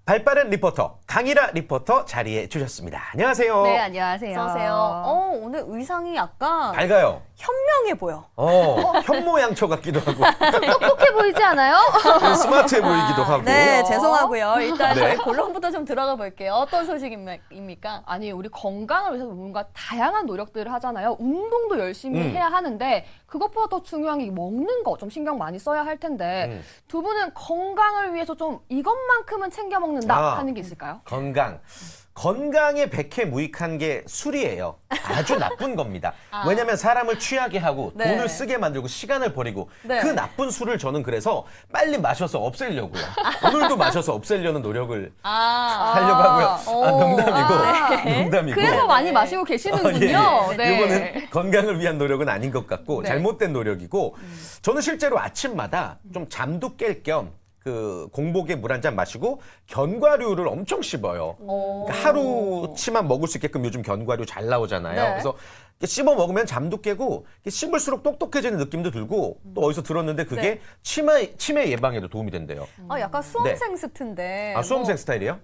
발빠른 리포터 강일아 리포터 자리해 주셨습니다. 안녕하세요. 네, 안녕하세요. 안녕하세요. 오늘 의상이 약간 밝아요. 현명해 보여. 현모양처 같기도 하고 똑똑해 보이지 않아요? 스마트해 보이기도 하고. 네, 죄송하고요. 일단 네. 저희 본론부터 좀 들어가 볼게요. 어떤 소식입니까? 아니, 우리 건강을 위해서 뭔가 다양한 노력들을 하잖아요. 운동도 열심히 해야 하는데 그것보다 더 중요한 게 먹는 거 좀 신경 많이 써야 할 텐데 두 분은 건강을 위해서 좀 이것만큼은 챙겨 먹는다 하는 게 있을까요? 건강에 백해무익한 게 술이에요. 아주 나쁜 겁니다. 왜냐하면 사람을 취하게 하고 네. 돈을 쓰게 만들고 시간을 버리고 네. 그 나쁜 술을 저는 그래서 빨리 마셔서 없애려고요. 오늘도 마셔서 없애려는 노력을 하려고 하고요. 농담이고. 농담이고. 그래서 많이 마시고 계시는군요. 네. 이거는 건강을 위한 노력은 아닌 것 같고 네. 잘못된 노력이고 저는 실제로 아침마다 좀 잠도 깰 겸 그 공복에 물 한 잔 마시고 견과류를 엄청 씹어요. 그러니까 하루치만 먹을 수 있게끔 요즘 견과류 잘 나오잖아요. 네. 그래서 이렇게 씹어 먹으면 잠도 깨고 씹을수록 똑똑해지는 느낌도 들고 또 어디서 들었는데 그게 네. 치매 예방에도 도움이 된대요. 약간 수험생 스트인데. 수험생 스타일이에요?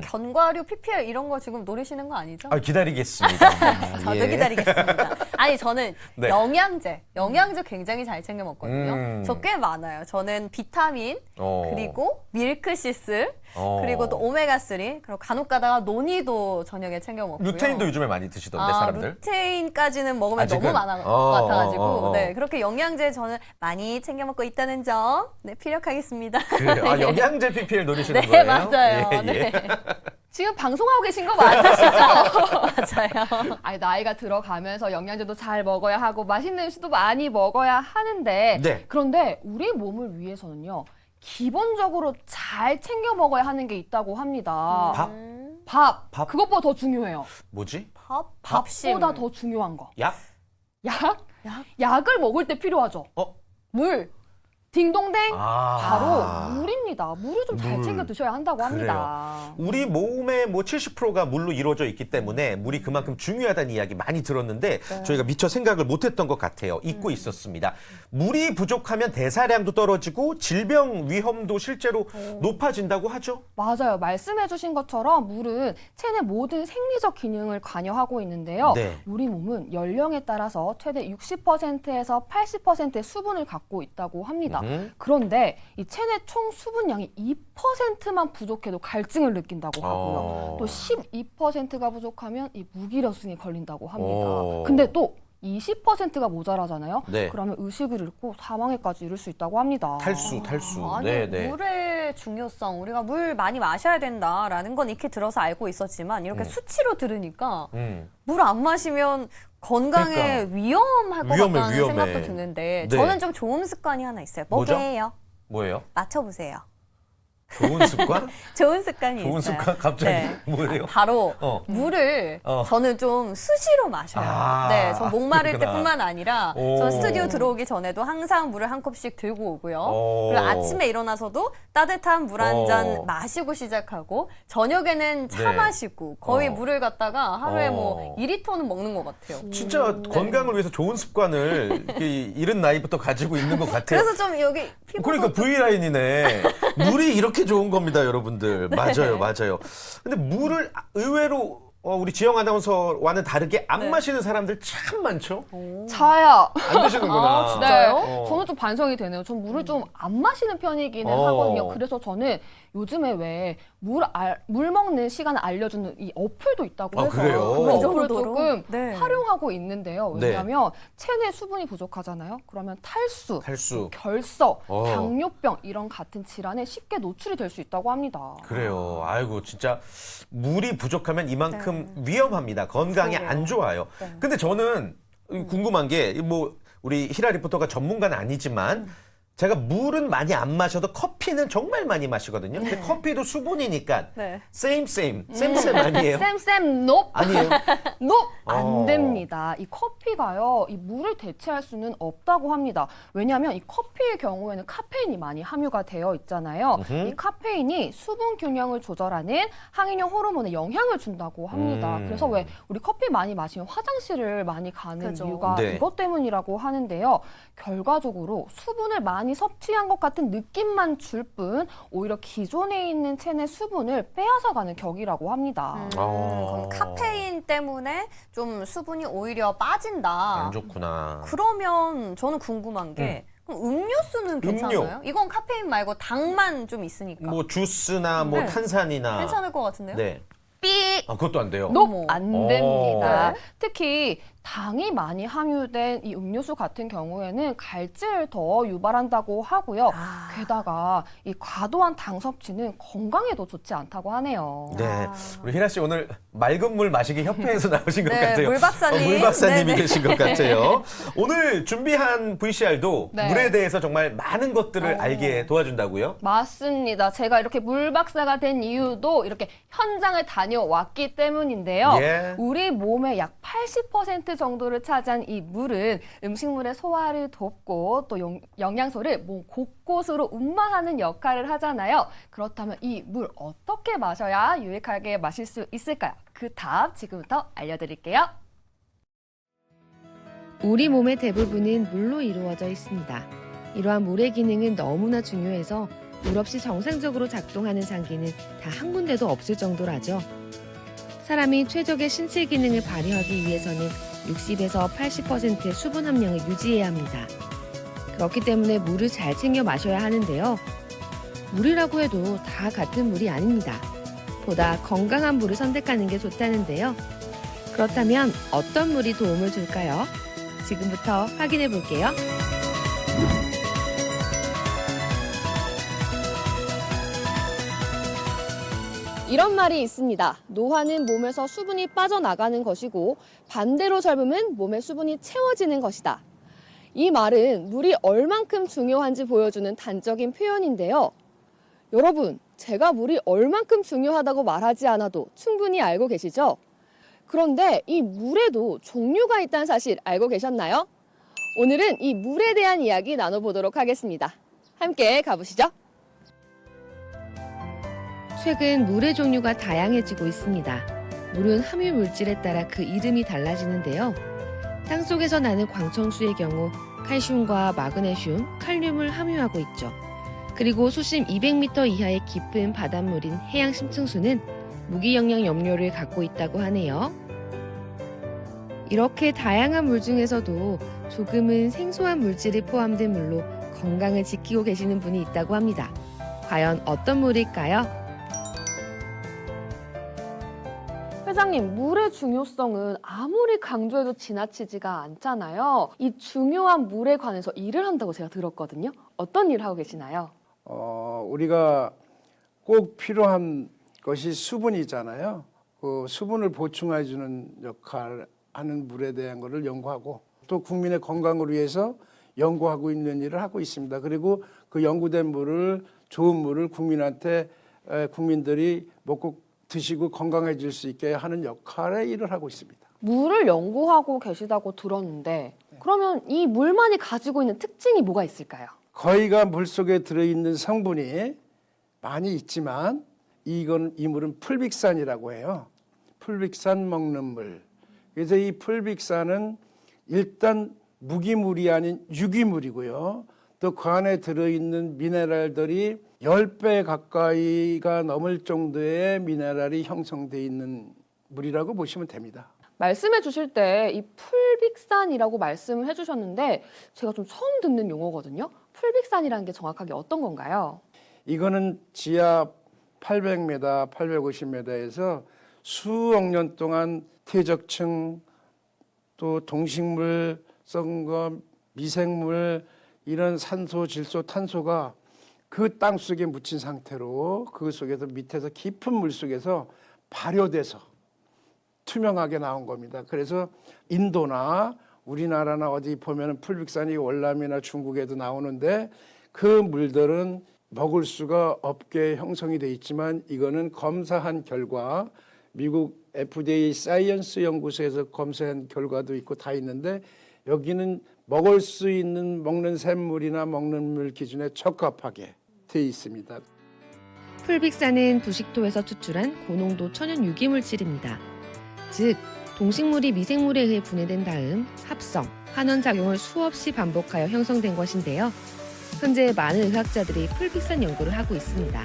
견과류, PPL 이런 거 지금 노리시는 거 아니죠? 기다리겠습니다. 저도 예. 기다리겠습니다. 아니, 저는 네. 영양제 굉장히 잘 챙겨 먹거든요. 저 꽤 많아요. 저는 비타민, 그리고 밀크시슬, 그리고 또 오메가3, 그리고 간혹 가다가 노니도 저녁에 챙겨 먹고요. 루테인도 요즘에 많이 드시던데 사람들. 루테인까지는 먹으면 아직은? 너무 많은 것 같아가지고 네. 그렇게 영양제 저는 많이 챙겨 먹고 있다는 점 피력하겠습니다. 그래요. 영양제 PPL 노리시는 네, 거예요? 맞아요. 예, 네. 지금 방송하고 계신 거 맞으시죠? 맞아요. 아니, 나이가 들어가면서 영양제도 잘 먹어야 하고 맛있는 음식도 많이 먹어야 하는데 네. 그런데 우리 몸을 위해서는요. 기본적으로 잘 챙겨 먹어야 하는 게 있다고 합니다. 밥? 밥. 그것보다 더 중요해요. 뭐지? 밥심. 밥보다 더 중요한 거. 약? 약? 약을 먹을 때 필요하죠. 물. 딩동댕. 바로 물입니다. 물을 좀 잘 물. 챙겨 드셔야 한다고 합니다. 우리 몸의 뭐 70%가 물로 이루어져 있기 때문에 물이 그만큼 중요하다는 이야기 많이 들었는데 저희가 미처 생각을 못했던 것 같아요. 잊고 있었습니다. 물이 부족하면 대사량도 떨어지고 질병 위험도 실제로 높아진다고 하죠. 맞아요. 말씀해주신 것처럼 물은 체내 모든 생리적 기능을 관여하고 있는데요. 네. 우리 몸은 연령에 따라서 최대 60%에서 80%의 수분을 갖고 있다고 합니다. 그런데 이 체내 총 수분량이 2%만 부족해도 갈증을 느낀다고 하고요. 또 12%가 부족하면 이 무기력증에 걸린다고 합니다. 근데 또 20%가 모자라잖아요. 네. 그러면 의식을 잃고 사망에까지 이를 수 있다고 합니다. 탈수. 아니, 물의 중요성, 우리가 물 많이 마셔야 된다라는 건 익히 들어서 알고 있었지만 이렇게 수치로 들으니까 물 안 마시면 건강에 그러니까. 위험할 것 위험해, 같다는 위험해. 생각도 드는데 네. 저는 좀 좋은 습관이 하나 있어요. 뭐죠? 뭐게요? 뭐예요? 맞춰보세요. 좋은 습관? 좋은 습관이 좋은 있어요. 습관? 갑자기 네. 뭐예요? 바로 어. 물을 저는 좀 수시로 마셔요. 네, 저 목마를 그렇구나. 때뿐만 아니라 저 스튜디오 들어오기 전에도 항상 물을 한 컵씩 들고 오고요. 그리고 아침에 일어나서도 따뜻한 물 한 잔 마시고 시작하고 저녁에는 차 네. 마시고 거의 어. 물을 갖다가 하루에 뭐 2리터는 먹는 것 같아요. 진짜 건강을 위해서 좋은 습관을 이렇게 이른 나이부터 가지고 있는 것 같아요. 그래서 좀 여기 피부도 그러니까 V라인이네. 물이 이렇게 좋은 겁니다, 여러분들. 맞아요. 근데 물을 의외로 우리 지영 아나운서와는 다르게 안 마시는 사람들 참 많죠? 저요. 안 드시는구나. 진짜요? 네. 저는 좀 반성이 되네요. 전 물을 좀 안 마시는 편이기는 어. 하거든요. 그래서 저는 요즘에 왜 물 먹는 시간을 알려주는 이 어플도 있다고 해서 그래요? 그 그 어플을 정도로? 조금 네. 활용하고 있는데요. 네. 왜냐하면 체내 수분이 부족하잖아요. 그러면 탈수, 탈수. 결석, 당뇨병 이런 같은 질환에 쉽게 노출이 될 수 있다고 합니다. 그래요. 아이고, 진짜 물이 부족하면 이만큼 위험합니다. 건강에 그러게요. 안 좋아요. 근데 저는 궁금한 게, 뭐, 우리 히라 리포터가 전문가는 아니지만, 제가 물은 많이 안 마셔도 커피는 정말 많이 마시거든요. 근데 커피도 수분이니까, 네. same 아니에요? 쌤, nope. 아니에요? nope. 안 됩니다. 이 커피가요, 이 물을 대체할 수는 없다고 합니다. 왜냐하면 이 커피의 경우에는 카페인이 많이 함유가 되어 있잖아요. 이 카페인이 수분 균형을 조절하는 항인형 호르몬에 영향을 준다고 합니다. 그래서 왜 우리 커피 많이 마시면 화장실을 많이 가는 그죠. 이유가 네. 이것 때문이라고 하는데요. 결과적으로 수분을 많이 많이 섭취한 것 같은 느낌만 줄 뿐 오히려 기존에 있는 체내 수분을 빼앗아가는 격이라고 합니다. 그럼 카페인 때문에 좀 수분이 오히려 빠진다. 안 좋구나. 그러면 저는 궁금한 게 그럼 음료수는 괜찮아요? 이건 카페인 말고 당만 좀 있으니까. 뭐 주스나 뭐 네. 탄산이나. 괜찮을 것 같은데요? 네. 삑! 아, 그것도 안 돼요. 어머. 안 됩니다. 네. 특히 당이 많이 함유된 이 음료수 같은 경우에는 갈증을 더 유발한다고 하고요. 아. 게다가 이 과도한 당 섭취는 건강에도 좋지 않다고 하네요. 네. 아. 우리 희나 씨 오늘 맑은 물 마시기 협회에서 나오신 것 네, 같아요. 물 박사님. 물 박사님이 네네. 되신 것 같아요. 오늘 준비한 VCR도 네. 물에 대해서 정말 많은 것들을 알게 도와준다고요? 맞습니다. 제가 이렇게 물박사가 된 이유도 이렇게 현장을 다녀왔기 때문인데요. 예. 우리 몸의 약 80% 정도를 차지한 이 물은 음식물의 소화를 돕고 또 영양소를 몸 곳곳으로 운반하는 역할을 하잖아요. 그렇다면 이 물 어떻게 마셔야 유익하게 마실 수 있을까요? 그 답 지금부터 알려드릴게요. 우리 몸의 대부분은 물로 이루어져 있습니다. 이러한 물의 기능은 너무나 중요해서 물 없이 정상적으로 작동하는 장기는 다 한 군데도 없을 정도라죠. 사람이 최적의 신체 기능을 발휘하기 위해서는 60에서 80%의 수분 함량을 유지해야 합니다. 그렇기 때문에 물을 잘 챙겨 마셔야 하는데요. 물이라고 해도 다 같은 물이 아닙니다. 보다 건강한 물을 선택하는 게 좋다는데요. 그렇다면 어떤 물이 도움을 줄까요? 지금부터 확인해 볼게요. 이런 말이 있습니다. 노화는 몸에서 수분이 빠져나가는 것이고 반대로 젊음은 몸의 수분이 채워지는 것이다. 이 말은 물이 얼만큼 중요한지 보여주는 단적인 표현인데요. 여러분, 제가 물이 얼만큼 중요하다고 말하지 않아도 충분히 알고 계시죠? 그런데 이 물에도 종류가 있다는 사실 알고 계셨나요? 오늘은 이 물에 대한 이야기 나눠보도록 하겠습니다. 함께 가보시죠. 최근 물의 종류가 다양해지고 있습니다. 물은 함유 물질에 따라 그 이름이 달라지는데요. 땅속에서 나는 광천수의 경우 칼슘과 마그네슘, 칼륨을 함유하고 있죠. 그리고 수심 200m 이하의 깊은 바닷물인 해양 심층수는 무기영양 염료를 갖고 있다고 하네요. 이렇게 다양한 물 중에서도 조금은 생소한 물질이 포함된 물로 건강을 지키고 계시는 분이 있다고 합니다. 과연 어떤 물일까요? 회장님, 물의 중요성은 아무리 강조해도 지나치지가 않잖아요. 이 중요한 물에 관해서 일을 한다고 제가 들었거든요. 어떤 일을 하고 계시나요? 우리가 꼭 필요한 것이 수분이잖아요. 그 수분을 보충해주는 역할을 하는 물에 대한 것을 연구하고 또 국민의 건강을 위해서 연구하고 있는 일을 하고 있습니다. 그리고 그 연구된 물을 좋은 물을 국민들이 먹고 드시고 건강해질 수 있게 하는 역할의 일을 하고 있습니다. 물을 연구하고 계시다고 들었는데 그러면 이 물만이 가지고 있는 특징이 뭐가 있을까요? 거의가 물속에 들어있는 성분이 많이 있지만 이 물은 풀빅산이라고 해요. 풀빅산 먹는 물. 그래서 이 풀빅산은 일단 무기물이 아닌 유기물이고요. 또 그 안에 들어있는 미네랄들이 10배 가까이가 넘을 정도의 미네랄이 형성되어 있는 물이라고 보시면 됩니다. 말씀해 주실 때 이 풀빅산이라고 말씀을 해주셨는데 제가 좀 처음 듣는 용어거든요. 풀빅산이라는 게 정확하게 어떤 건가요? 이거는 지하 800m, 850m에서 수억 년 동안 퇴적층, 또 동식물, 썩은 거, 미생물, 이런 산소, 질소, 탄소가 그 땅 속에 묻힌 상태로 그 속에서 밑에서 깊은 물 속에서 발효돼서 투명하게 나온 겁니다. 그래서 인도나 우리나라나 어디 보면 풀빅산이 월남이나 중국에도 나오는데 그 물들은 먹을 수가 없게 형성이 돼 있지만 이거는 검사한 결과 미국 FDA 사이언스 연구소에서 검사한 결과도 있고 다 있는데 여기는 먹을 수 있는 먹는 샘물이나 먹는 물 기준에 적합하게 돼 있습니다. 풀빅산은 부식토에서 추출한 고농도 천연 유기물질입니다. 즉, 동식물이 미생물에 의해 분해된 다음 합성, 환원작용을 수없이 반복하여 형성된 것인데요. 현재 많은 의학자들이 풀빅산 연구를 하고 있습니다.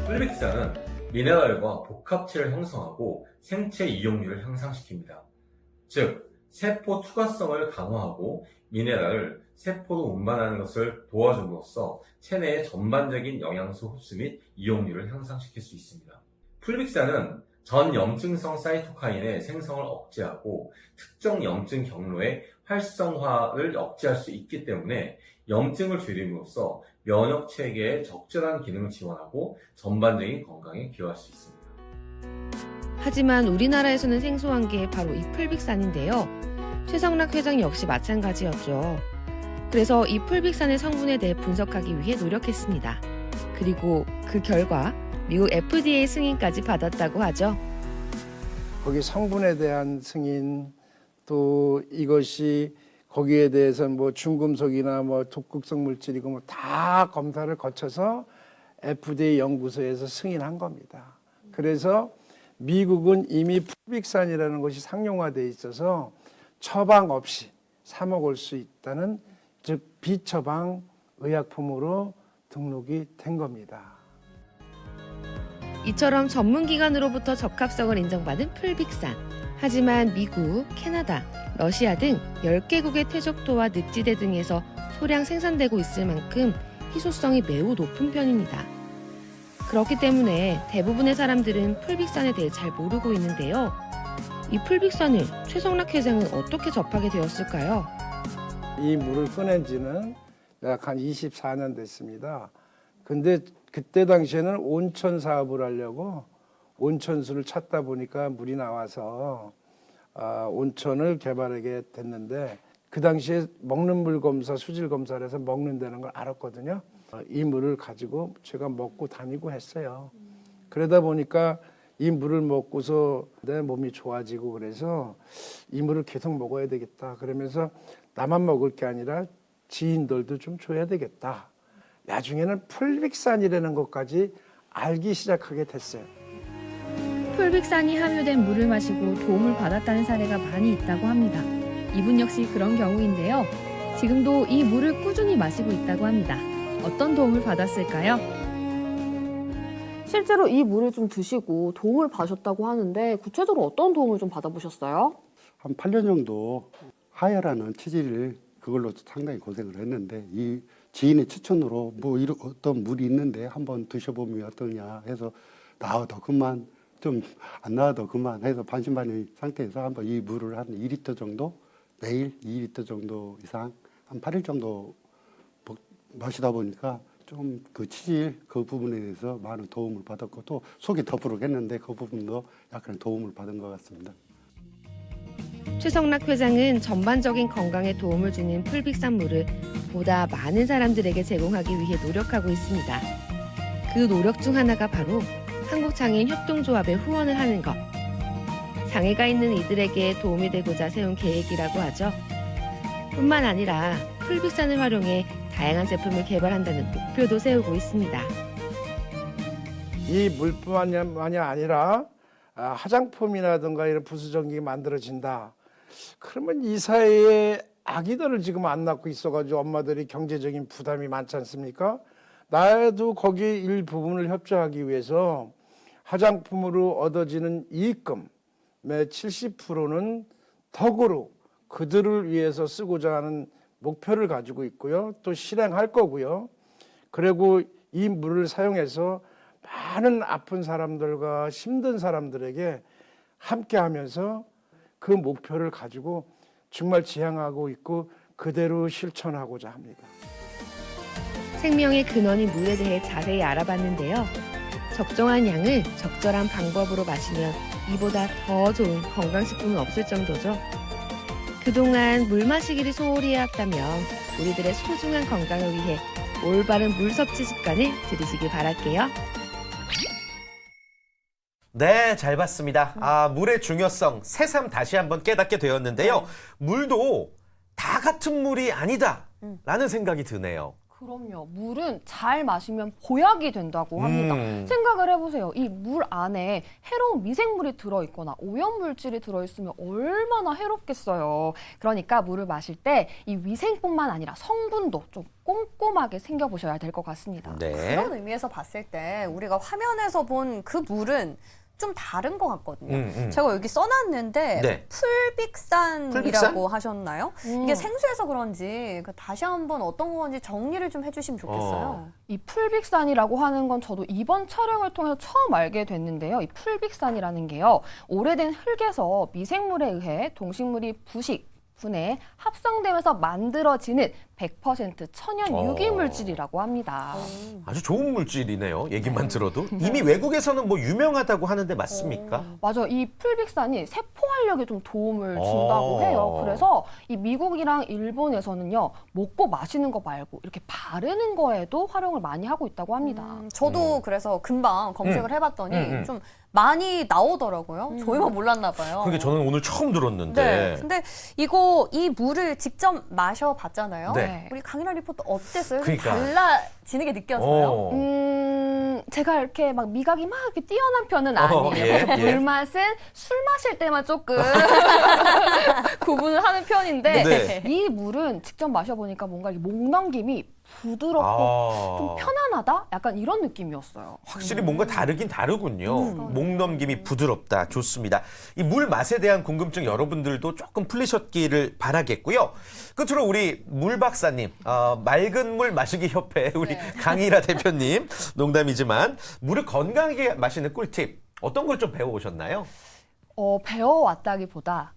풀빅산은 미네랄과 복합체를 형성하고 생체 이용률을 향상시킵니다. 즉, 세포 투과성을 강화하고 미네랄을 세포로 운반하는 것을 도와줌으로써 체내의 전반적인 영양소 흡수 및 이용률을 향상시킬 수 있습니다. 풀빅산은 전 염증성 사이토카인의 생성을 억제하고 특정 염증 경로의 활성화를 억제할 수 있기 때문에 염증을 줄임으로써 면역 체계의 적절한 기능을 지원하고 전반적인 건강에 기여할 수 있습니다. 하지만 우리나라에서는 생소한 게 바로 이 풀빅산인데요. 최성락 회장 역시 마찬가지였죠. 그래서 이 풀빅산의 성분에 대해 분석하기 위해 노력했습니다. 그리고 그 결과 미국 FDA 승인까지 받았다고 하죠. 거기 성분에 대한 승인, 또 이것이 거기에 대해서 뭐 중금속이나 뭐 독극성 물질이고 뭐 다 검사를 거쳐서 FDA 연구소에서 승인한 겁니다. 그래서 미국은 이미 풀빅산이라는 것이 상용화되어 있어서 처방 없이 사 먹을 수 있다는, 즉 비처방 의약품으로 등록이 된 겁니다. 이처럼 전문기관으로부터 적합성을 인정받은 풀빅산. 하지만 미국, 캐나다, 러시아 등 10개국의 퇴적토와 늪지대 등에서 소량 생산되고 있을 만큼 희소성이 매우 높은 편입니다. 그렇기 때문에 대부분의 사람들은 풀빅산에 대해 잘 모르고 있는데요. 이 풀빅산을 최성락 회장은 어떻게 접하게 되었을까요? 이 물을 꺼낸 지는 약 한 24년 됐습니다. 근데 그때 당시에는 온천 사업을 하려고 온천수를 찾다 보니까 물이 나와서 온천을 개발하게 됐는데, 그 당시에 먹는 물 검사, 수질 검사를 해서 먹는다는 걸 알았거든요. 이 물을 가지고 제가 먹고 다니고 했어요. 그러다 보니까 이 물을 먹고서 내 몸이 좋아지고, 그래서 이 물을 계속 먹어야 되겠다. 그러면서 나만 먹을 게 아니라 지인들도 좀 줘야 되겠다. 나중에는 풀빅산이라는 것까지 알기 시작하게 됐어요. 풀빅산이 함유된 물을 마시고 도움을 받았다는 사례가 많이 있다고 합니다. 이분 역시 그런 경우인데요. 지금도 이 물을 꾸준히 마시고 있다고 합니다. 어떤 도움을 받았을까요? 실제로 이 물을 좀 드시고 도움을 받으셨다고 하는데 구체적으로 어떤 도움을 좀 받아보셨어요? 한 8년 정도 하야라는 치질을 그걸로 상당히 고생을 했는데, 이 지인의 추천으로 뭐 이런 어떤 물이 있는데 한번 드셔보면 어떠냐 해서, 나와도 그만, 좀 안 나와도 그만 해서 반신반의 상태에서 한번 이 물을 한 2리터 정도, 매일 2리터 정도 이상 한 8일 정도 마시다 보니까 좀 그 치질 그 부분에 대해서 많은 도움을 받았고, 또 속이 더부룩했는데 그 부분도 약간 도움을 받은 것 같습니다. 최성락 회장은 전반적인 건강에 도움을 주는 풀빅산 물을 보다 많은 사람들에게 제공하기 위해 노력하고 있습니다. 그 노력 중 하나가 바로 한국장애인협동조합에 후원을 하는 것. 장애가 있는 이들에게 도움이 되고자 세운 계획이라고 하죠. 뿐만 아니라 풀빅산을 활용해 다양한 제품을 개발한다는 목표도 세우고 있습니다. 이 물뿐만이 아니라 화장품이라든가 이런 부수전기가 만들어진다. 그러면 이 사회에 아기들을 지금 안 낳고 있어가지고 엄마들이 경제적인 부담이 많지 않습니까? 나도 거기 일부분을 협조하기 위해서 화장품으로 얻어지는 이익금의 70%는 덕으로 그들을 위해서 쓰고자 하는 목표를 가지고 있고요. 또 실행할 거고요. 그리고 이 물을 사용해서 많은 아픈 사람들과 힘든 사람들에게 함께 하면서 그 목표를 가지고 정말 지향하고 있고 그대로 실천하고자 합니다. 생명의 근원인 물에 대해 자세히 알아봤는데요. 적정한 양을 적절한 방법으로 마시면 이보다 더 좋은 건강식품은 없을 정도죠. 그동안 물 마시기를 소홀히 해왔다면 우리들의 소중한 건강을 위해 올바른 물 섭취 습관을 들이시길 바랄게요. 네, 잘 봤습니다. 물의 중요성 새삼 다시 한번 깨닫게 되었는데요. 물도 다 같은 물이 아니다라는 생각이 드네요. 그럼요. 물은 잘 마시면 보약이 된다고 합니다. 생각을 해보세요. 이 물 안에 해로운 미생물이 들어있거나 오염물질이 들어있으면 얼마나 해롭겠어요. 그러니까 물을 마실 때 이 위생뿐만 아니라 성분도 좀 꼼꼼하게 챙겨보셔야 될 것 같습니다. 네. 그런 의미에서 봤을 때 우리가 화면에서 본 그 물은 좀 다른 것 같거든요. 제가 여기 써놨는데 네. 풀빅산이라고 풀빅산? 하셨나요? 이게 생수해서 그런지 다시 한번 어떤 건지 정리를 좀 해주시면 좋겠어요. 이 풀빅산이라고 하는 건 저도 이번 촬영을 통해서 처음 알게 됐는데요. 이 풀빅산이라는 게요. 오래된 흙에서 미생물에 의해 동식물이 분해, 합성되면서 만들어지는 100% 천연 유기물질이라고 합니다. 아주 좋은 물질이네요. 얘기만 들어도. 이미 외국에서는 뭐 유명하다고 하는데 맞습니까? 맞아. 이 풀빅산이 세포 활력에 좀 도움을 준다고 해요. 그래서 이 미국이랑 일본에서는요, 먹고 마시는 거 말고 이렇게 바르는 거에도 활용을 많이 하고 있다고 합니다. 저도 그래서 금방 검색을 해봤더니 좀 많이 나오더라고요. 저희만 몰랐나 봐요. 그게 저는 오늘 처음 들었는데. 네. 근데 이 물을 직접 마셔봤잖아요. 네. 우리 강일아 리포터 어땠어요? 그러니까. 달라지는 게 느껴져요? 제가 이렇게 막 미각이 막 이렇게 뛰어난 편은 아니에요. 예, 그래서 예. 물맛은 술 마실 때만 조금 구분을 하는 편인데 네. 이 물은 직접 마셔보니까 뭔가 이렇게 목 넘김이 부드럽고 좀 편안하다? 약간 이런 느낌이었어요. 확실히 뭔가 다르긴 다르군요. 목 넘김이 부드럽다. 좋습니다. 이 물 맛에 대한 궁금증 여러분들도 조금 풀리셨기를 바라겠고요. 끝으로 우리 물 박사님, 맑은 물 마시기 협회 우리 강일아 대표님, 농담이지만 물을 건강하게 마시는 꿀팁 어떤 걸 좀 배워오셨나요? 배워왔다기보다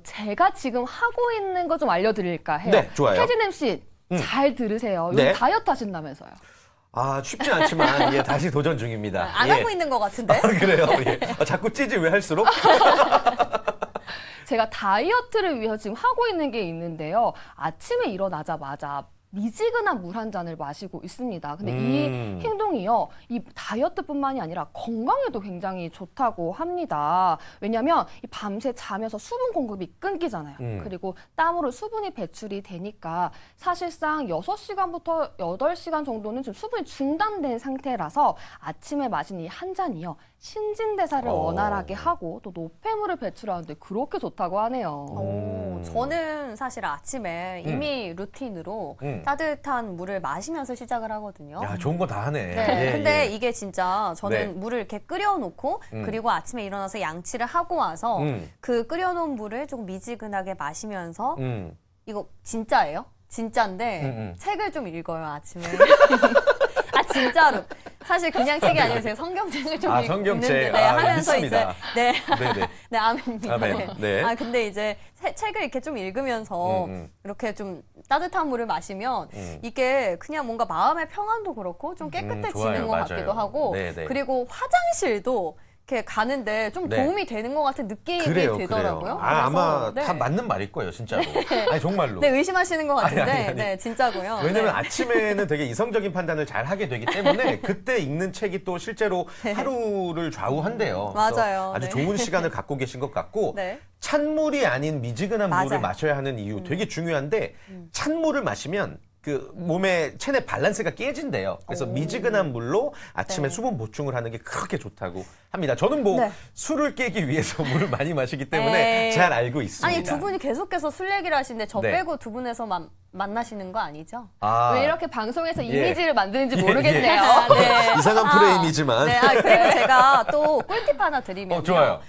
제가 지금 하고 있는 거 좀 알려드릴까 해요. 네, 좋아요. 태진 MC 잘 들으세요. 네. 요즘 다이어트 하신다면서요. 아, 쉽진 않지만 예, 다시 도전 중입니다. 안 예. 하고 있는 것 같은데? 그래요. 예. 자꾸 찌지 왜 할수록? 제가 다이어트를 위해서 지금 하고 있는 게 있는데요. 아침에 일어나자마자 미지근한 물 한 잔을 마시고 있습니다. 근데 이 행동이요, 이 다이어트뿐만이 아니라 건강에도 굉장히 좋다고 합니다. 왜냐하면 이 밤새 자면서 수분 공급이 끊기잖아요. 그리고 땀으로 수분이 배출이 되니까 사실상 6시간부터 8시간 정도는 지금 수분이 중단된 상태라서 아침에 마시는 이 한 잔이요, 신진대사를 원활하게 하고 또 노폐물을 배출하는데 그렇게 좋다고 하네요. 저는 사실 아침에 이미 루틴으로 따뜻한 물을 마시면서 시작을 하거든요. 야, 좋은 거 다 하네. 네, 예, 근데 예. 이게 진짜 저는 네. 물을 이렇게 끓여놓고 그리고 아침에 일어나서 양치를 하고 와서 그 끓여놓은 물을 조금 미지근하게 마시면서 이거 진짜예요? 진짜인데 책을 좀 읽어요, 아침에. 아, 진짜로. 사실 그냥 책이 아니고 제가 성경책을 좀 성경책. 읽는데 하면서 믿습니다. 이제 네네. 네, 아멘입니다. 아멘. 네. 네. 아, 근데 이제 책을 이렇게 좀 읽으면서 이렇게 좀 따뜻한 물을 마시면 이게 그냥 뭔가 마음의 평안도 그렇고 좀 깨끗해지는 좋아요. 것 맞아요. 같기도 하고 네네. 그리고 화장실도 이렇게 가는데 좀 네. 도움이 되는 것 같은 느낌이 그래요, 들더라고요. 그래요. 아마 그래서, 다 네. 맞는 말일 거예요, 진짜로. 아니, 정말로. 네, 의심하시는 것 같은데, 아니. 네, 진짜고요. 왜냐면 네. 아침에는 되게 이성적인 판단을 잘 하게 되기 때문에 그때 읽는 책이 또 실제로 하루를 좌우한대요. 그래서 맞아요. 아주 네. 좋은 시간을 갖고 계신 것 같고 네. 찬물이 아닌 미지근한 물을 맞아요. 마셔야 하는 이유 되게 중요한데 찬물을 마시면 그 몸의 체내 밸런스가 깨진대요. 그래서 미지근한 물로 아침에 네. 수분 보충을 하는 게 그렇게 좋다고 합니다. 저는 뭐 네. 술을 깨기 위해서 물을 많이 마시기 때문에 에이. 잘 알고 있습니다. 아니, 두 분이 계속해서 술 얘기를 하시는데 저 네. 빼고 두 분에서 만나시는 거 아니죠? 아, 왜 이렇게 방송에서 예. 이미지를 만드는지 예, 모르겠네요. 네. 이상한 프레임이지만 네, 그리고 제가 또 꿀팁 하나 드리면요. 좋아요.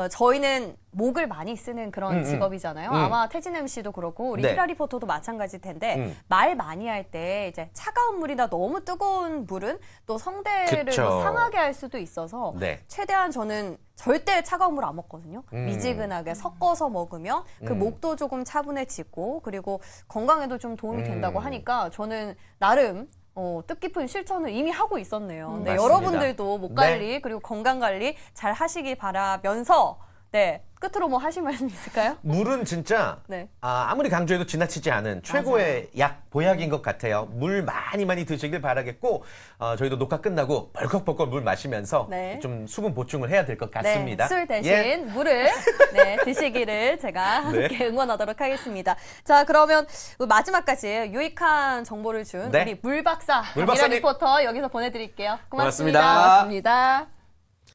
저희는 목을 많이 쓰는 그런 직업이잖아요. 아마 태진 MC도 그렇고 우리 네. 히라 리포터도 마찬가지일 텐데 말 많이 할 때 이제 차가운 물이나 너무 뜨거운 물은 또 성대를 그쵸. 뭐 상하게 할 수도 있어서 네. 최대한 저는 절대 차가운 물 안 먹거든요. 미지근하게 섞어서 먹으면 그 목도 조금 차분해지고 그리고 건강에도 좀 도움이 된다고 하니까 저는 나름 뜻깊은 실천을 이미 하고 있었네요. 네, 맞습니다. 여러분들도 목 관리 그리고 건강 관리 잘 하시기 바라면서 네. 끝으로 뭐 하실 말씀 있을까요? 물은 진짜 네. 아무리 강조해도 지나치지 않은 최고의 약, 보약인 것 같아요. 물 많이 드시길 바라겠고 저희도 녹화 끝나고 벌컥벌컥 물 마시면서 네. 좀 수분 보충을 해야 될 것 같습니다. 네, 술 대신 예. 물을 드시기를 제가 네. 함께 응원하도록 하겠습니다. 자, 그러면 마지막까지 유익한 정보를 준 네. 우리 물 박사 물 이라 박사님. 리포터 여기서 보내드릴게요. 고맙습니다. 고맙습니다. 고맙습니다.